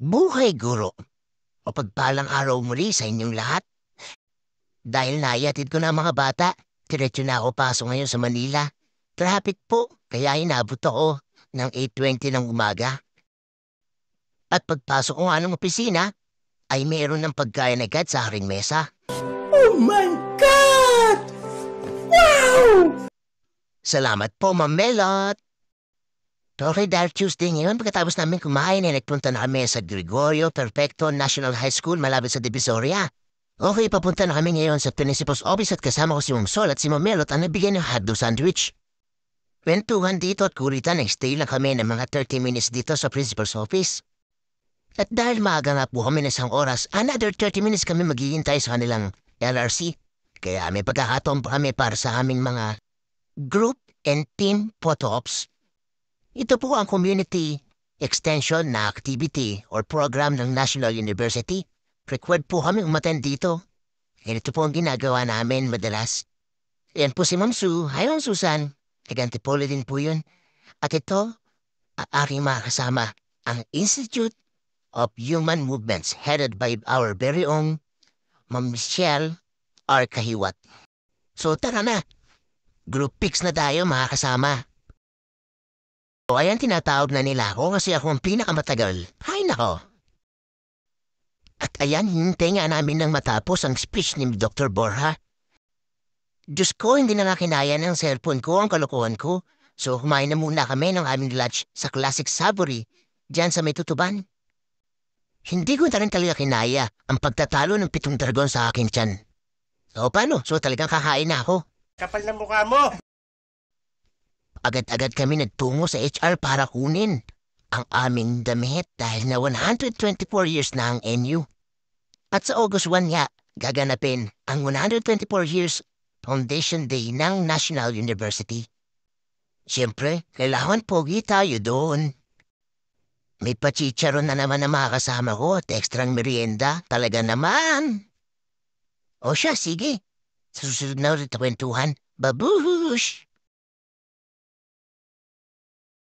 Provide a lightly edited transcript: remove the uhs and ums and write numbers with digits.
Buhay guro, mapagpalang araw muli sa inyong lahat. Dahil naihatid ko na ang mga bata, diretso na ako pasok ngayon sa Manila. Traffic po, kaya inabot ako ng 8:20 ng umaga. At pagpasok ko nga ng opisina, ay mayroon ng pagkain agad sa aking mesa. Oh my God! Wow! Salamat po, Ma'am Melot. Okay, dahil Tuesday ngayon, pagkatapos namin kumain ay nagpunta na kami sa Gregorio Perfecto National High School malapit sa Divisoria. Okay, papunta na kami ngayon sa Principal's Office at kasama ko si Ma'am Sol at si Ma'am Melot ang nabigyan ng hotdog sandwich. Kwentuhan dito at kulitan, nag-stay lang kami ng mga 30 minutes dito sa Principal's Office. At dahil maaga nga po kami na isang oras, another 30 minutes kami maghihintay sa kanilang LRC. Kaya may pagkakataon pa kami para sa aming mga group and team photo ops. Ito po ang community extension na activity or program ng National University. Required po kami umattend dito. Ito po ang ginagawa namin madalas. Yan po si Ma'am Sue. Hi, Ma'am Susan. Nag-antipolo din po yun. At ito, ang aking mga kasama, ang Institute of Human Movements headed by our very own Ma'am Michelle R. Kahiwat. So tara na. Group pics na tayo mga kasama. O ayan, tinatawag na nila ako kasi ako ang pinakamatagal. Hay nako. At ayan, hintay nga namin nang matapos ang speech ni Dr. Borja. Diyos ko, hindi na nga kinaya ng cellphone ko ang kalokohan ko. So kumain na muna kami ng aming lunch sa Classic Savory, dyan sa may tutuban. Hindi ko na rin talaga kinaya ang pagtatalo ng 7 dragon sa akin tiyan. So paano? So talagang kakain na ako. Kapal na mukha mo! Agad-agad kami nagtungo sa HR para kunin ang aming damit dahil na 124 years na ang NU. At sa August 1 nga, gaganapin ang 124 years Foundation Day ng National University. Siyempre, kailangan pogi tayo doon. May pachicharon na naman ang mga kasama ko at ekstrang merienda. Talaga naman. O siya, sige. Sa susunod na ulit na kwentuhan, babush!